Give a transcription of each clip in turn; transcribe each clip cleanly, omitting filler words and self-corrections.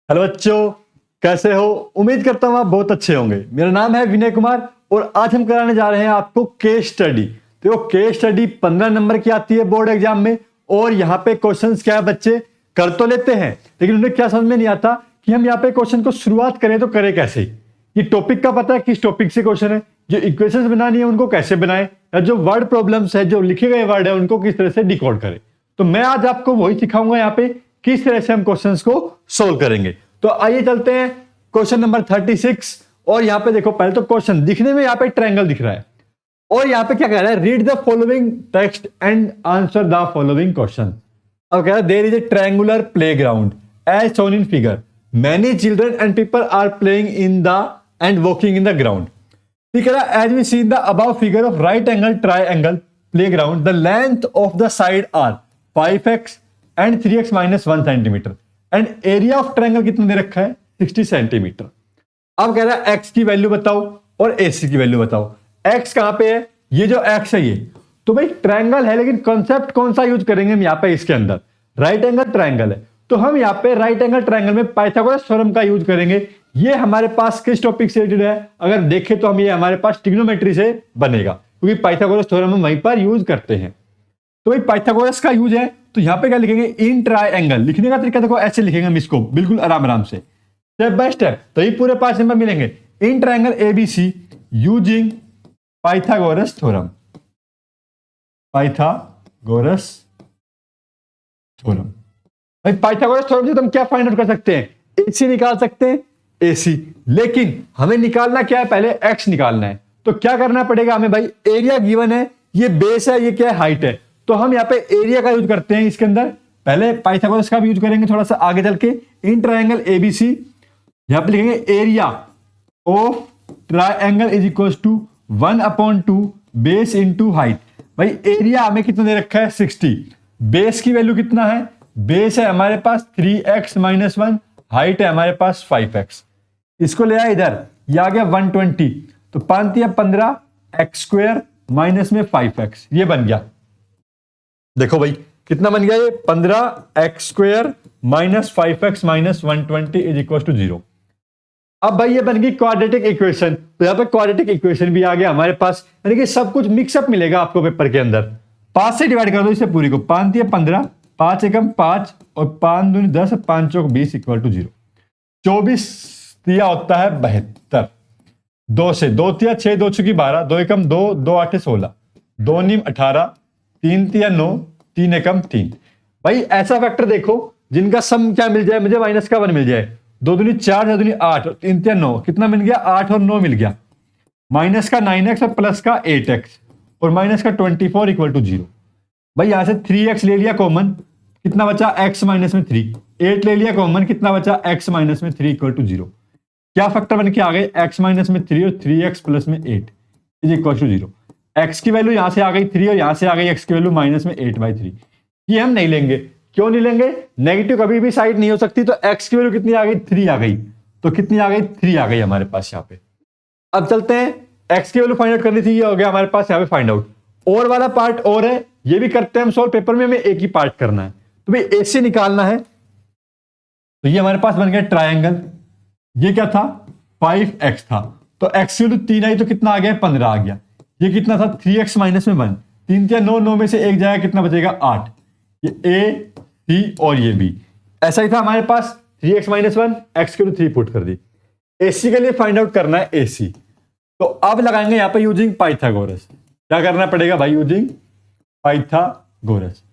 Hello बच्चों, कैसे हो? उम्मीद करता हूं आप बहुत अच्छे होंगे। मेरा नाम है विनय कुमार और आज हम कराने जा रहे हैं आपको केस स्टडी। तो केस स्टडी 15 नंबर की आती है बोर्ड एग्जाम में और यहाँ पे क्वेश्चंस क्या है, बच्चे कर तो लेते हैं लेकिन उन्हें क्या समझ में नहीं आता कि हम यहाँ पे क्वेश्चन को शुरुआत करें तो करें कैसे। ये टॉपिक का पता है किस टॉपिक से क्वेश्चन है, जो इक्वेशंस बनानी है उनको कैसे बनाए, या जो वर्ड प्रॉब्लम्स है, जो लिखे गए वर्ड है उनको किस तरह से डिकोड करें। तो मैं आज आपको वही सिखाऊंगा यहाँ पे किस तरह से हम क्वेश्चंस को सोल्व करेंगे। तो आइए चलते हैं क्वेश्चन नंबर 36। और यहाँ पे देखो, पहले तो क्वेश्चन दिखने में यहाँ पे ट्रायंगल दिख रहा है और यहाँ पे क्या कह रहा है, read the following text and answer the following question. अब कह रहा है there is a triangular playground as shown in figure, many children and people are playing in the and walking in the ground. ठीक है, as we see in the above figure of right angle triangle playground, the length of the side are 5x and 3x minus 1 centimetre and area of triangle कितना दे रखा है, 60 centimetre. अब कह रहा है x की वैल्यू बताओ और AC की वैल्यू बताओ। x कहां पे है, ये जो x है ये तो भाई ट्रायंगल है, लेकिन कॉन्सेप्ट कौन सा यूज करेंगे हम यहाँ पे, इसके अंदर राइट एंगल ट्रायंगल है तो हम यहाँ पे राइट एंगल ट्रायंगल में पाइथागोरस थ्योरम का यूज करेंगे। ये हमारे पास किस टॉपिक से रिलेटेड है, अगर देखें तो हम ये हमारे पास ट्रिग्नोमेट्री से बनेगा क्योंकि पाइथागोरस थ्योरम हम वहीं पर यूज करते हैं। तो भाई पाइथागोरस का यूज है तो यहां पे क्या लिखेंगे, इन ट्रायंगल। लिखने का तरीका देखो, ऐसे लिखेंगे हम इसको बिल्कुल आराम आराम से, स्टेप बाय स्टेप, तो ये पूरे 5 नंबर मिलेंगे। In triangle ABC using Pythagoras theorem, Pythagoras theorem. भाई पाइथागोरस थ्योरम से तुम क्या फाइंड आउट कर सकते हैं, AC निकाल सकते हैं, AC। लेकिन हमें निकालना क्या है, पहले x निकालना है। तो क्या करना पड़ेगा हमें, भाई एरिया गिवन है, ये बेस है, ये क्या है, हाइट है, तो हम यहाँ पे एरिया का यूज करते हैं इसके अंदर। पहले पाइथागोरस का भी यूज करेंगे थोड़ा सा आगे चल के। इन ट्रायंगल ABC यहां पे लिखेंगे area of triangle is equal to 1/2 base into height. भाई एरिया हमें कितना दे रखा है, 60। बेस की वैल्यू कितना है, बेस है हमारे पास 3x माइनस 1, हाइट है हमारे पास 5x। इसको ले आए इधर, ये आ गया 120, तो 5 या 15 x स्क्वायर माइनस में 5x, ये बन गया। देखो भाई कितना बन गया, ये 15x square minus 5x minus 120 is equal to 0। अब भाई ये बन गई क्वाड्रेटिक इक्वेशन, तो यहाँ पे क्वाड्रेटिक इक्वेशन भी आ गया हमारे पास, यानी कि सब कुछ मिक्सअप मिलेगा आपको पेपर के अंदर। 5 से डिवाइड कर दो इसे पूरी को, 5 या 15, 5 एकम 5 और 5 दूनी 10, 5 चौक 20 इक्वल टू 0। 24 दिया होता है 72, 2 से 2 तिया 6, 2 चुकी 12, 2 एकम 2, 2 8 16, 2 नीम 18, 3 तिया 9, 3 एकम 3। भाई ऐसा फैक्टर देखो जिनका सम क्या मिल जाए मुझे, माइनस का 1 मिल जाए। 2 दूनी 4, 4 दूनी 8, 3 तिया 9, कितना मिल गया, 8 और 9 मिल गया। माइनस का 9x और प्लस का 8x और माइनस का 24 इक्वल टू 0। भाई यहां से 3x ले लिया कॉमन, कितना बचा, x माइनस में 3। 8 ले लिया कॉमन, कितना बचा, x माइनस में 3 इक्वल टू 0। क्या फैक्टर बन के आ गए, x माइनस में 3 और 3x प्लस में 8 इज इक्वल टू 0। x की वैल्यू यहां से आ गई 3 और यहां से आ गई x की वैल्यू माइनस में 8/3। ये हम नहीं लेंगे, क्यों नहीं लेंगे, नेगेटिव कभी भी साइड नहीं हो सकती। तो x की वैल्यू कितनी आ गई, 3 आ गई, तो कितनी आ गई, 3 आ गई हमारे पास यहाँ पे। अब चलते हैं, x की वैल्यू फाइंड आउट करनी थी, ये हो गया हमारे पास यहाँ पे फाइंड आउट। और वाला पार्ट और है, ये भी करते हैं हम सॉल्व, पेपर में हमें एक ही पार्ट करना है। तो भाई AC निकालना है, तो ये हमारे पास बन गया ट्रायंगल। ये क्या था, 5x था, तो x की वैल्यू 3 आई तो कितना आ गया, 15 आ गया। ये कितना था, 3x माइनस में 1, 3 या 9, 9 में से 1 जाएगा, कितना बचेगा, 8। ये A C और ये B, ऐसा ही था हमारे पास। 3x माइनस 1, x की वैल्यू 3 पुट कर दी। AC के लिए फाइंड आउट करना है AC, तो अब लगाएंगे यहाँ पे यूजिंग पाइथागोरस। क्या करना पड़ेगा भाई, यूजिंग पाइथागोरस।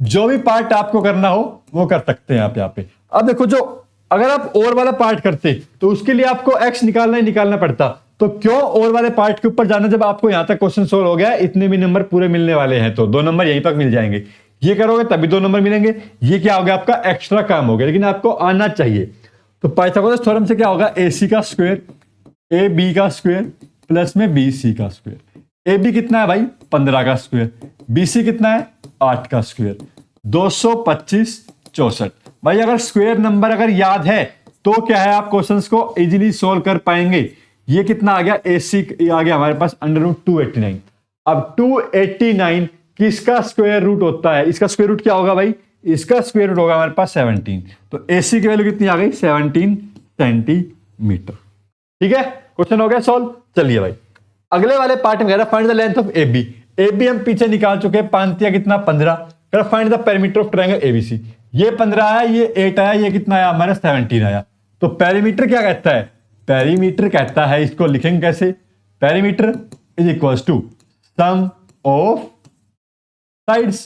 जो भी पार्ट आपको करना हो वो कर सकते हैं आप यहाँ पे। अब देखो, जो अगर आप और वाला पार्ट करते तो उसके लिए आपको x निकालना ही निकालना पड़ता, तो क्यों और वाले पार्ट के ऊपर जाना, जब आपको यहां तक क्वेश्चन सोल्व हो गया, इतने भी नंबर पूरे मिलने वाले हैं, तो 2 नंबर यहीं तक मिल जाएंगे। ये करोगे तभी 2 नंबर मिलेंगे, ये क्या हो गया, आपका एक्स्ट्रा काम हो गया, लेकिन आपको आना चाहिए। तो पाइथागोरस थ्योरम से क्या होगा, AC का स्क्वायर AB का स्क्वायर प्लस में BC का स्क्वायर। AB कितना है भाई, 15 का स्क्वायर, BC कितना है, 8 का स्क्वायर, 225 64। भाई अगर स्क्वायर नंबर अगर याद है तो क्या है, आप क्वेश्चंस को इजीली सोल्व कर पाएंगे। ये कितना आ गया, AC आ गया हमारे पास √289। अब 289 किसका स्क्वायर रूट होता है, इसका स्क्वायर रूट क्या होगा भाई, इसका स्क्वायर रूट होगा हमारे पास 17। तो AC की वैल्यू कितनी आ गई? 17 सेंटीमीटर। ठीक है, क्वेश्चन हो गया सॉल्व। चलिए भाई अगले वाले पार्ट में कह रहा है find the length of AB। AB हम पीछे निकाल चुके हैं, 5 या कितना 15। कह रहा find the perimeter of triangle ABC। ये 15 आया, ये 8 आया, ये कितना आया हमारा 17 आया। तो पेरीमीटर क्या कहता है? पेरीमीटर कहता है, इसको लिखेंगे कैसे? Perimeter is equal to sum of sides.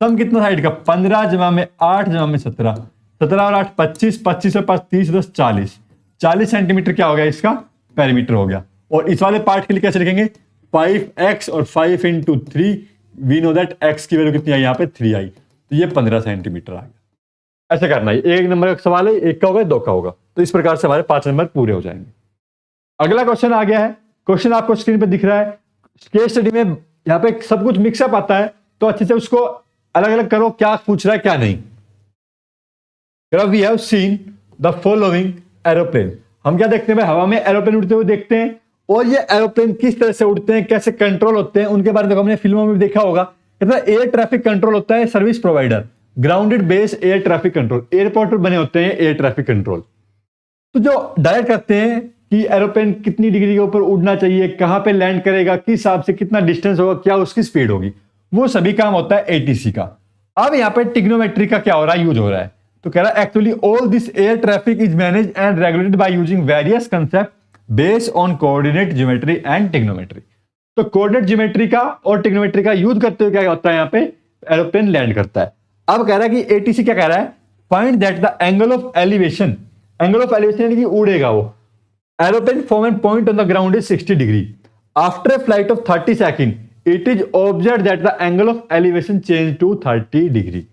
Sum कितना साइड का? 15 जमा में 8 जमा में 17, 17 और 8 25, 25 और 5 30 10 40, 40 सेंटीमीटर क्या हो गया? इसका पेरीमीटर हो गया। और इस वाले पार्ट के लिए कैसे लिखेंगे? 5x और 5 into 3, we know that x की वैल्यू कितनी आई यहाँ पे? 3 आई, तो ये 15 सेंटीमीटर आ गया। ऐसे करना है, एक नंबर का सवाल है, एक का होगा 2 का होगा। तो इस प्रकार से हमारे 5 नंबर पूरे हो जाएंगे। अगला क्वेश्चन आ गया है। क्वेश्चन आपको स्क्रीन पर दिख रहा है। केस स्टडी में यहाँ पे सब कुछ मिक्सअप आता है, तो अच्छे से उसको अलग अलग करो, क्या पूछ रहा है क्या नहीं। We have seen the following aeroplane. हम क्या देखते हैं भाई? हवा में एरोप्लेन उड़ते हुए देखते हैं, और ये एरोप्लेन किस तरह से उड़ते हैं, कैसे कंट्रोल होते हैं, उनके बारे में हमने फिल्मों में भी देखा होगा। कहता है एयर ट्रैफिक कंट्रोल होता है service provider, grounded base air traffic control. Airport पर बने होते हैं एयर ट्रैफिक कंट्रोल, तो जो डायरेक्ट करते हैं कि एरोप्लेन कितनी डिग्री के ऊपर उड़ना चाहिए, कहां पे लैंड करेगा, किस हिसाब से कितना डिस्टेंस होगा, क्या उसकी स्पीड होगी, वो सभी काम होता है एटीसी का। अब यहाँ पे टिग्नोमेट्री का क्या हो रहा है? यूज हो रहा है। तो कह रहा है actually all this air traffic is manage and regulated by using various concept based on coordinate geometry and trigonometry. तो कोऑर्डिनेट ज्योमेट्री का और टिग्नोमेट्री का यूज करते हुए क्या होता है? यहाँ पे एरोप्लेन लैंड करता है। अब कह रहा है कि एटीसी क्या कह रहा है? Find that the angle of elevation. Angle of elevation यानी कि उड़ेगा वो aeroplane from an point on the ground is 60 degree. After a flight of 30 second it is observe that the angle of elevation change to 30 degree.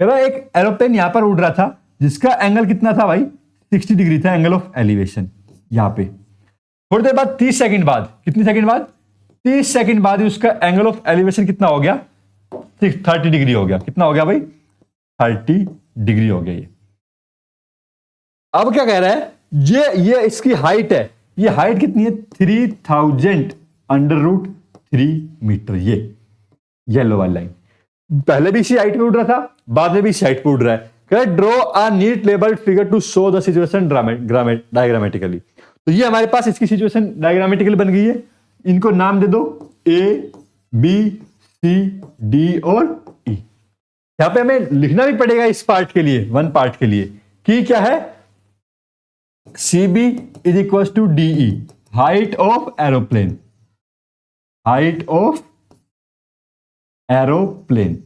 एक aeroplane यहां पर उड़ रहा था जिसका एंगल कितना था भाई? 60 डिग्री था एंगल ऑफ एलिवेशन। यहां पे थोड़ी देर बाद 30 सेकंड बाद, कितनी सेकंड बाद? 30 सेकंड बाद ही उसका एंगल ऑफ एलिवेशन कितना हो गया? 30 डिग्री हो गया। कितना हो गया भाई? 30 डिग्री हो गया ये। अब क्या कह रहा है? ये इसकी हाइट है। ये हाइट कितनी है? 3000 अंडर रूट 3 मीटर। ये येलो वाली लाइन पहले भी इसी हाइट पे उड़ रहा था, बाद में भी इसी हाइट पे उड़ रहा है। Draw a neat labelled figure to show the situation diagrammatically. तो ये हमारे पास इसकी सिचुएशन डायग्रामेटिकली बन गई है। इनको नाम दे दो ए, बी, सी, डी और ई। यहां पे हमें लिखना भी पड़ेगा इस पार्ट के लिए, वन पार्ट के लिए, कि क्या है? CB is equals to DE, height of aeroplane, height of aeroplane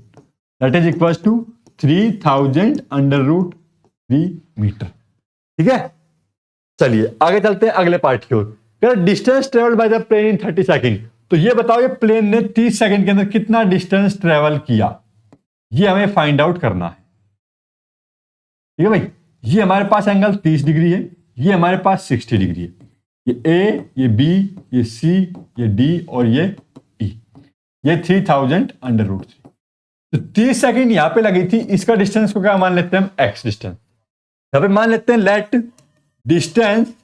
that is equals to 3000 under root 3 metre. ठीक है, चलिए आगे चलते हैं अगले पार्ट की ओर। Distance travelled by the plane in 30 second. तो ये बताओ ये प्लेन ने 30 सेकंड के अंदर कितना डिस्टेंस ट्रेवल किया, ये हमें फाइंड आउट करना है। ठीक है भाई, ये हमारे पास एंगल 30 डिग्री है, ये हमारे पास 60 डिग्री है। ये ए, ये बी, ये सी, ये डी और ये ई। ये 3000 अंडर रूट 3। तो 30 सेकंड यहां पे लगी थी। इसका डिस्टेंस को क्या मान लेते हैं हम? X distance. यहां पे मान लेते हैं let distance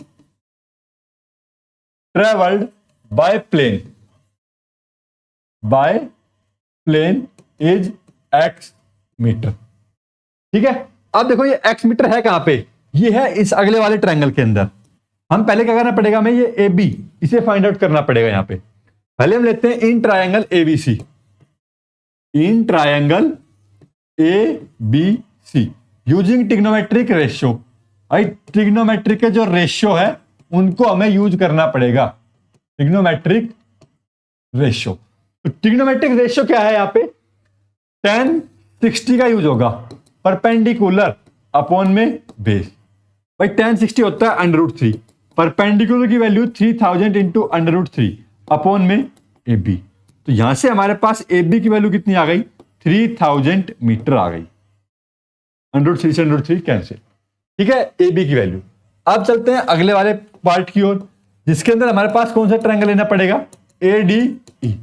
travelled by plane is x metre. ठीक है, अब देखो ये एक्स मीटर है कहां पे? ये है इस अगले वाले ट्रायंगल के अंदर। हम पहले क्या करना पड़ेगा हमें? ये ए बी, इसे फाइंड आउट करना पड़ेगा। यहां पे पहले हम लेते हैं in triangle ABC, in triangle ABC using trigonometric ratio. भाई ट्रिग्नोमेट्रिक के जो रेशियो है उनको हमें यूज करना पड़ेगा। ट्रिग्नोमेट्रिक रेशियो, तो ट्रिग्नोमेट्रिक रेशियो क्या है? यहां पे tan 60 का यूज होगा, परपेंडिकुलर अपॉन में बेस। भाई tan 60 होता है अंडर रूट 3, परपेंडिकुलर की value 3000 into under root 3 upon में ए बी। तो यहां से हमारे पास ए बी की वैल्यू कितनी आ गई? 3000 मीटर आ गई। अंडर रूट 3 से अंडर रूट 3 कैंसिल। ठीक है, ए बी की वैल्यू। अब चलते हैं अगले वाले पार्ट की ओर, जिसके अंदर हमारे पास कौन सा ट्रायंगल लेना पड़ेगा? A D E.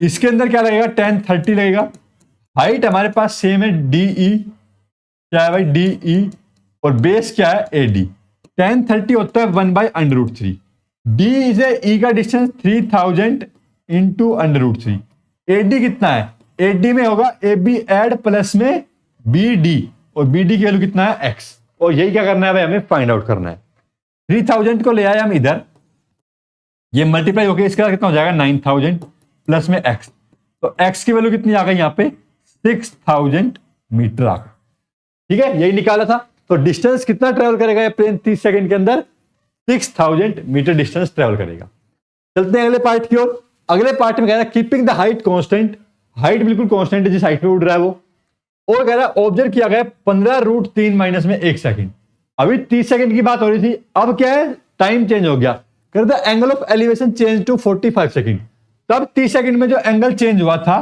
इसके अंदर क्या लगेगा? tan 30 लगेगा। हाइट हमारे पास सेम है डी ई, क्या है भाई? D E. और बेस क्या है? A D. tan 30 होता है 1 by under root 3। D is E का distance 3000 into under root 3। A D कितना है? ए डी में होगा ए बी एड प्लस में बी डी, और बी डी की वैल्यू कितना है एक्स, और यही क्या करना है भाई, हमें फाइंड आउट करना है। 3000 को ले आए हम इधर, ये मल्टीप्लाई होकर इसका कितना हो जाएगा 9000 प्लस में एक्स, तो एक्स की वैल्यू कितनी आ गई यहाँ पे 6000 मीटर आ गई। ठीक है, यही निकाला था। तो डिस्टेंस कितना ट्रेवल करेगा ये प्लेन 30 सेकंड के अंदर, 6000 मीटर डिस्टेंस ट्रेवल करेगा। चलते हैं अगले पार्ट की ओर। अगले पार्ट में कह रहा है keeping the height constant, height बिल्कुल कांस्टेंट है जिस हाइट पे उड़ रहा है वो, और कह रहा है ऑब्जर्व किया गया 15√3 माइनस में 1 सेकंड। अभी 30 सेकंड की बात हो रही थी, अब क्या है टाइम चेंज हो गया, कर the angle of elevation change to 45 second. तब 30 सेकंड में जो एंगल चेंज हुआ था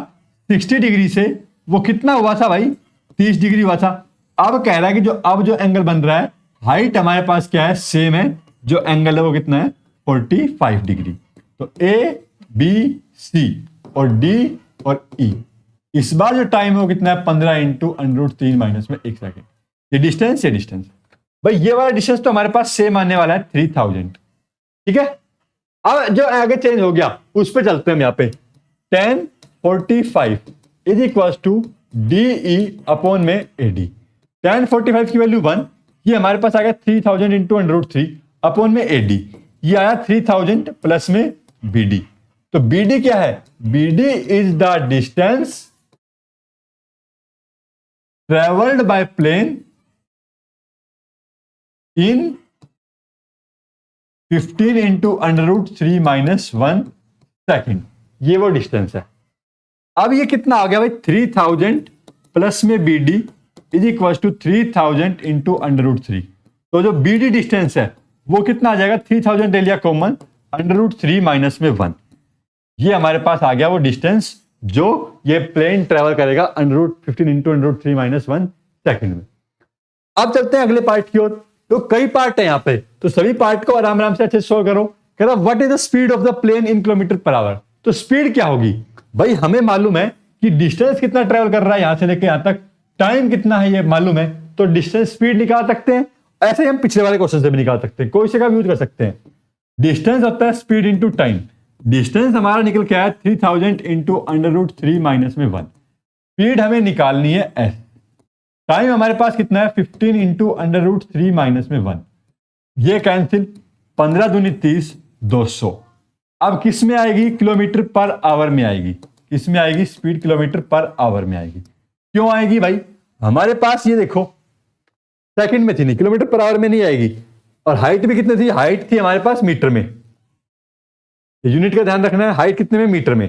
60 डिग्री से, वो कितना हुआ था भाई 30 डिग्री हुआ था। अब कह रहा है कि अब जो एंगल बन रहा है, हाइट हमारे पास क्या है सेम है, जो एंगल है वो कितना है 45 डिग्री। तो ए बी सी और डी और ई, इस बार जो टाइम है वो कितना है 15 इंटू √3 माइनस में 1 सेकंड। ये डिस्टेंस भाई, ये वाला डिस्टेंस तो हमारे पास सेम आने वाला है 3000। ठीक है, अब जो आगे चेंज हो गया उस पे चलते हैं हम। यहाँ पे 1045 is equal to D E upon में ए डी। 1045 की वैल्यू 1, ये हमारे पास आ गया 3000 इंटू √3 अपॉन में ए डी, ये आया 3000 प्लस में बी डी। तो बी डी क्या है, B D is the distance travelled by plane in 15 into √3 minus 1 second, ये वो डिस्टेंस है। अब ये कितना आ गया भाई 3000 प्लस में B D is equal to 3000 into √3। तो जो बी डी डिस्टेंस है वो कितना आ जाएगा 3000 ले लिया कॉमन, √3 माइनस में 1, ये हमारे पास आ गया वो डिस्टेंस जो ये प्लेन ट्रेवल करेगा 15 इंटू √3 माइनस 1 सेकेंड में। अब चलते हैं अगले पार्ट की ओर। तो कई पार्ट है यहाँ पे, तो सभी पार्ट को आराम आराम से अच्छे से सोल्व करो। कह रहा what is the speed of the plane in kilometre per hour. तो स्पीड क्या होगी भाई, हमें मालूम है कि डिस्टेंस कितना ट्रेवल कर रहा है यहां से लेके यहां तक, टाइम कितना है ये मालूम है, तो डिस्टेंस स्पीड निकाल सकते हैं। ऐसे ही हम पिछले वाले क्वेश्चन से भी निकाल सकते हैं, कोई से का भी यूज कर सकते हैं। डिस्टेंस होता है स्पीड इंटू टाइम, डिस्टेंस हमारा निकल के आया 3000 इंटू √3 माइनस में 1। स्पीड हमें निकालनी है एस, टाइम हमारे पास कितना है 15 इंटू √3 माइनस में 1, ये कैंसिल, 15 दूनी 30, 200। अब किस में आएगी, किलोमीटर पर आवर में आएगी। किस में आएगी, स्पीड किलोमीटर पर आवर में आएगी। क्यों आएगी भाई, हमारे पास ये देखो सेकंड में थी, नहीं किलोमीटर पर आवर में नहीं आएगी। और हाइट भी कितनी थी, हाइट थी हमारे पास मीटर में, यूनिट का ध्यान रखना है। हाइट कितने में, मीटर में,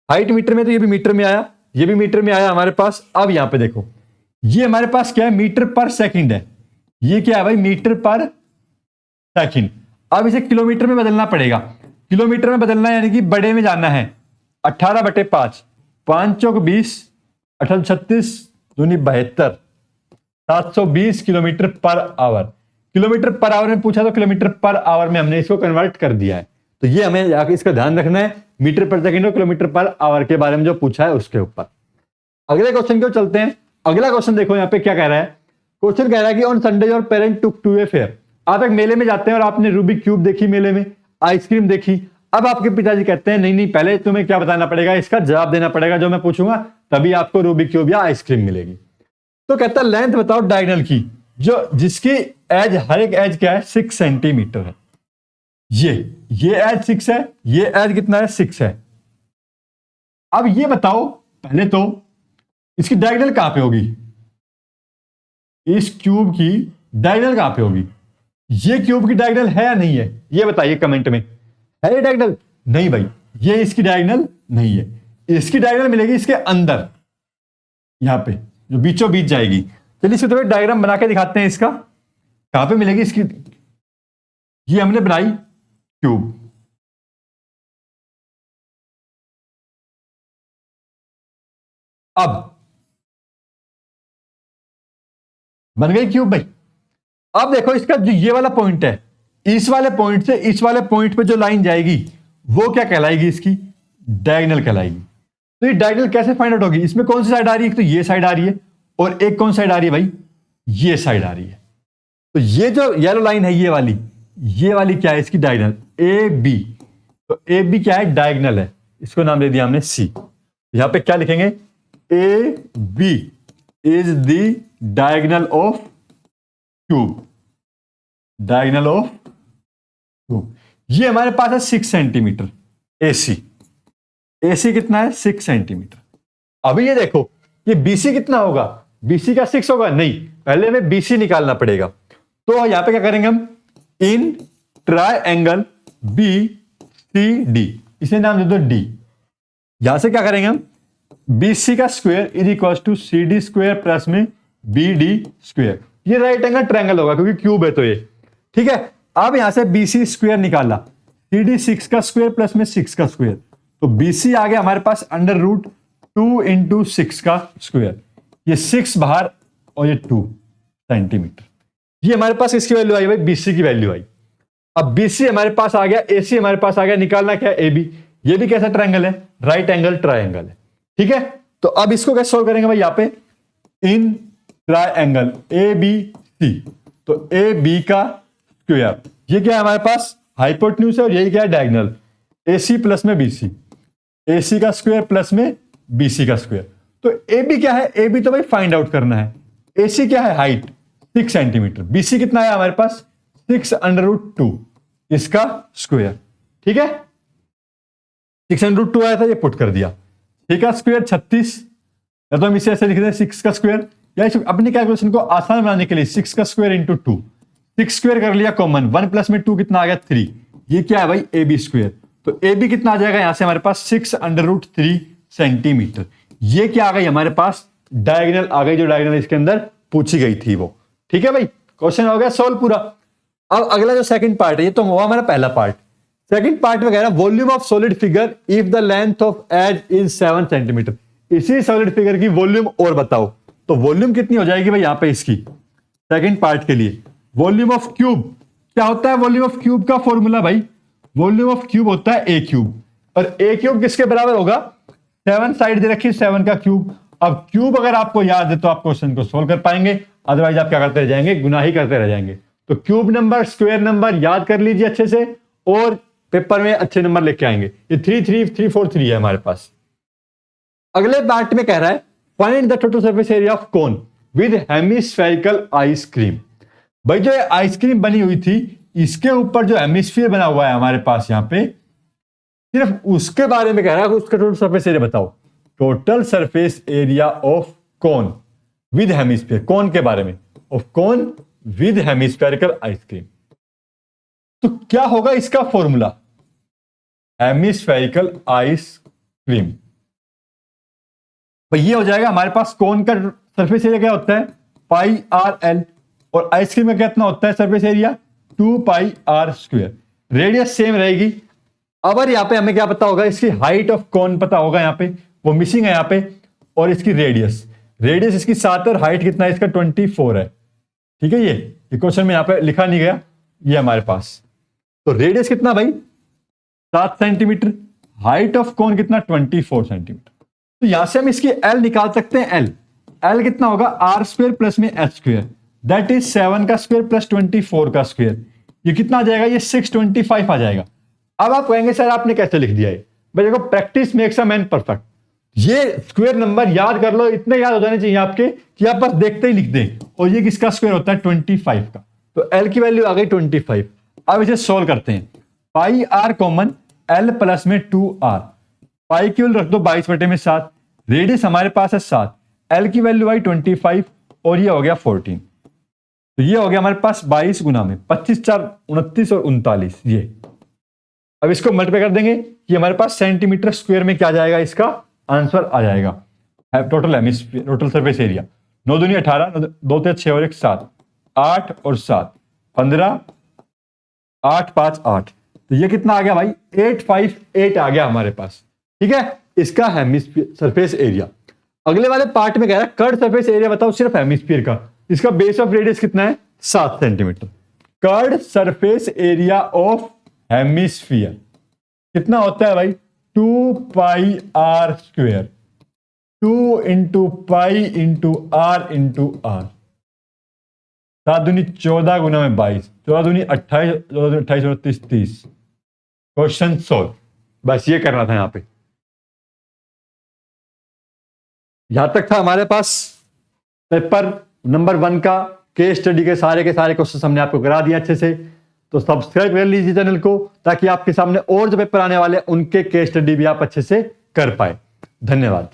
हाइट मीटर में, तो ये भी मीटर में आया, ये भी मीटर में आया हमारे पास। अब यहां पे देखो ये हमारे पास क्या है, मीटर पर सेकंड है, ये क्या है भाई मीटर पर सेकंड। अब इसे किलोमीटर में बदलना पड़ेगा, किलोमीटर में बदलना है यानी कि बड़े में जाना है। 18/5, 5 चौक 20, 18 36 दूनी 72, 720 kilometre per our. Kilometre per our में पूछा तो किलोमीटर पर आवर में हमने इसको कन्वर्ट कर दिया है। तो ये हमें जाके इसका ध्यान रखना है, मीटर पर सेकंड और किलोमीटर पर आवर के बारे में जो पूछा है उसके ऊपर। अगले क्वेश्चन को चलते हैं। अगला क्वेश्चन देखो यहाँ पे क्या कह रहा है। क्वेश्चन कह रहा है कि on Sunday your parent took to a fair. आप एक मेले में जाते हैं और आपने रूबिक क्यूब देखी, मेले में आइसक्रीम देखी। अब आपके पिताजी कहते हैं नहीं नहीं, पहले तुम्हें क्या बताना पड़ेगा, इसका जवाब देना पड़ेगा जो मैं पूछूंगा, तभी आपको रूबिक क्यूब या आइसक्रीम मिलेगी। तो कहता है लेंथ बताओ डायगोनल की, जो जिसकी एज, हर एक एज क्या है 6 सेंटीमीटर है। ये एज 6 है, ये एज कितना है 6 है। अब ये बताओ पहले तो इसकी डायगोनल कहां पे होगी, इस क्यूब की डायगोनल कहां पे होगी। ये क्यूब की डायगोनल है या नहीं है, ये बताइए कमेंट में। है ये डायगोनल? नहीं भाई, ये इसकी डायगोनल नहीं है। इसकी डायगोनल मिलेगी इसके अंदर, यहां पे जो बीचों बीच जाएगी। चलिए इसको थोड़ा डायग्राम बना के दिखाते हैं। इसका कहां पे मिलेगी इसकी, ये हमने बनाई क्यूब, अब बन गई क्यूब भाई। अब देखो इसका जो ये वाला पॉइंट है, इस वाले पॉइंट से इस वाले पॉइंट पे जो लाइन जाएगी वो क्या कहलाएगी, इसकी डायगोनल कहलाएगी। तो ये डायगोनल कैसे फाइंड आउट होगी, इसमें कौन सी साइड आ रही है, एक तो ये साइड आ रही है और एक कौन साइड आ रही है भाई, ये साइड आ रही है। तो ये जो येलो लाइन है ये वाली क्या है इसकी डायगोनल, ए बी। तो ए बी क्या है, डायगोनल है, इसको नाम दे दिया हमने सी। यहां पे क्या लिखेंगे, A B is the diagonal of cube, diagonal of cube. ये हमारे पास है 6 सेंटीमीटर एसी, एसी कितना है 6 सेंटीमीटर। अभी ये देखो ये बीसी कितना होगा, बीसी का 6 होगा नहीं, पहले हमें बीसी निकालना पड़ेगा। तो यहां पे क्या करेंगे हम, in triangle B C D, इसे नाम दे दो डी। यहां से क्या करेंगे हम, बीसी का square is equal to C D square plus में बी डी स्क्वायर। ये राइट एंगल ट्रायंगल होगा क्योंकि क्यूब है तो ये, ठीक है। अब यहां से बीसी स्क्वायर निकाला, सी डी 6 का स्क्वायर प्लस में 6 का स्क्वायर, तो बीसी आ गया हमारे पास अंडर रूट 2 इंटू 6 का स्क्वायर। ये 6 बाहर और ये 2 सेंटीमीटर। ये हमारे पास इसकी वैल्यू आई भाई, बीसी की वैल्यू आई। अब बीसी हमारे पास आ गया, एसी हमारे पास आ गया, निकालना क्या है एबी। ये भी कैसा ट्रायंगल है, राइट एंगल ट्रायंगल है, ठीक है। तो अब इसको कैसे सोल्व करेंगे भाई, यहां पे in triangle A B C, तो ए बी का स्क्वायर, ये क्या है हमारे पास हाइपोटेन्यूज है और यही क्या है डायगोनल, एसी प्लस में बीसी, एसी का स्क्वायर प्लस में बीसी का स्क्वायर। तो ए बी क्या है, ए बी तो भाई फाइंड आउट करना है। एसी क्या है, हाइट 6 सेंटीमीटर, बीसी कितना है हमारे पास 6 अंडर रूट 2 इसका स्क्वायर, ठीक है। 6 अंडर रूट 2 आया था, ये पुट कर दिया, ठीक है। स्क्वायर 36, या तो हम इसे ऐसे लिख दें 6 का स्क्वायर, या अपनी कैलकुलेशन को आसान बनाने के लिए 6 का स्क्वायर इंटू 2, 6 स्क्वायर कर लिया कॉमन, 1 प्लस में 2 कितना आ गया 3। ये क्या है भाई ए बी स्क्वायर, तो ए बी कितना आ जाएगा यहां से हमारे पास 6 अंडर रूट 3 सेंटीमीटर। ये क्या आ गई हमारे पास डायगोनल आ गई, जो डायगोनल इसके अंदर पूछी गई थी वो, ठीक है भाई। क्वेश्चन हो गया सॉल्व पूरा। अब अगला जो सेकंड पार्ट है, ये तो हुआ हमारा पहला पार्ट। सेकंड पार्ट में कह रहा है volume of solid figure if the length of edge is 7 centimetre. इसी सॉलिड फिगर की वॉल्यूम और बताओ, तो वॉल्यूम कितनी हो जाएगी भाई यहां पे इसकी सेकंड पार्ट के लिए। वॉल्यूम ऑफ क्यूब क्या होता है, वॉल्यूम ऑफ क्यूब का फॉर्मूला भाई, वॉल्यूम ऑफ क्यूब होता है ए क्यूब, और ए क्यूब किसके बराबर होगा, 7 साइड दे रखी 7 का क्यूब। अब क्यूब अगर आपको याद है तो आप क्वेश्चन को सोल्व कर पाएंगे, अदरवाइज आप क्या करते रह जाएंगे, गुनाही करते रह जाएंगे। तो क्यूब नंबर स्क्वायर नंबर याद कर लीजिए अच्छे से, और पेपर में अच्छे नंबर लेके आएंगे। ये 3 3 3 4 3 है हमारे पास। अगले पार्ट में कह रहा है find the total surface area of cone with hemispherical ice cream. भाई जो आइसक्रीम बनी हुई थी इसके ऊपर जो हेमिस्फीयर बना हुआ है हमारे पास यहाँ पे, सिर्फ उसके बारे में कह रहा है, उसका टोटल सरफेस एरिया बताओ। Total surface area of cone with hemisphere, cone के बारे में, of cone with hemispherical ice cream. तो क्या होगा इसका फॉर्मूला, हेमिस्फेरिकल आइसक्रीम। तो ये हो जाएगा हमारे पास कोन का सरफेस एरिया क्या होता है पाई आर एल, और आइसक्रीम का कितना होता है surface area 2 pi are square. Radius same रहेगी। अब यहां पे हमें क्या पता होगा, इसकी हाइट ऑफ कोन पता होगा, यहां पे वो मिसिंग है यहां पे, और इसकी रेडियस, रेडियस इसकी 7 और हाइट कितना है इसका 24 है, ठीक है। ये क्वेश्चन में यहां पे लिखा नहीं गया, ये हमारे पास। तो रेडियस कितना भाई 7 सेंटीमीटर, हाइट ऑफ कोन कितना 24 सेंटीमीटर। तो यहां से हम इसकी एल निकाल सकते हैं, एल कितना होगा आर स्क्वायर प्लस में एच स्क्वायर, दैट इज 7 का स्क्वायर प्लस 24 का स्क्वायर। ये कितना आ जाएगा, ये 625 आ जाएगा। अब आप कहेंगे सर आपने कैसे लिख दिया है, भाई देखो practice makes a man perfect. ये स्क्वायर नंबर याद कर लो, इतने याद हो जाने चाहिए आपके कि आप बस देखते ही लिख दें। और ये किसका स्क्वायर होता है 25 का, तो एल की वैल्यू आ गई 25। अब इसे सोल्व करते हैं, पाई आर कॉमन, एल प्लस में 2r, पाई की वैल्यू रख दो 22/7, रेडियस हमारे पास है 7, एल की वैल्यू आई 25 और ये हो गया 14। तो ये हो गया हमारे पास 22 गुना में 25 4 29 और 39 ये। अब इसको मल्टीप्लाई कर देंगे, ये हमारे पास सेंटीमीटर स्क्वायर में क्या जाएगा, इसका आंसर आ जाएगा total hemisphere, total surface area 9 दूनी 18, 2 3 6 और 1 7, 8 और 7 15, 8 5 8। तो ये कितना आ गया भाई 858 आ गया हमारे पास, ठीक है, इसका हेमिस्फीयर सरफेस एरिया। अगले वाले पार्ट में कह रहा है कर्ड सरफेस एरिया बताओ सिर्फ हेमिस्फीयर का। इसका बेस ऑफ रेडियस कितना है 7 centimetre. Curved surface area of hemisphere कितना होता है भाई 2 pi are square, 2 into pi into R into R. 7 दूनी 14 गुना में 22, 14 दूनी 28, 28 29 30। क्वेश्चन सोल्व, बस ये करना था यहां पे। यहां तक था हमारे पास पेपर नंबर 1 का केस स्टडी के सारे क्वेश्चन हमने आपको करा दिया अच्छे से। तो सब्सक्राइब कर लीजिए चैनल को, ताकि आपके सामने और जो पेपर आने वाले उनके केस स्टडी भी आप अच्छे से कर पाए। धन्यवाद।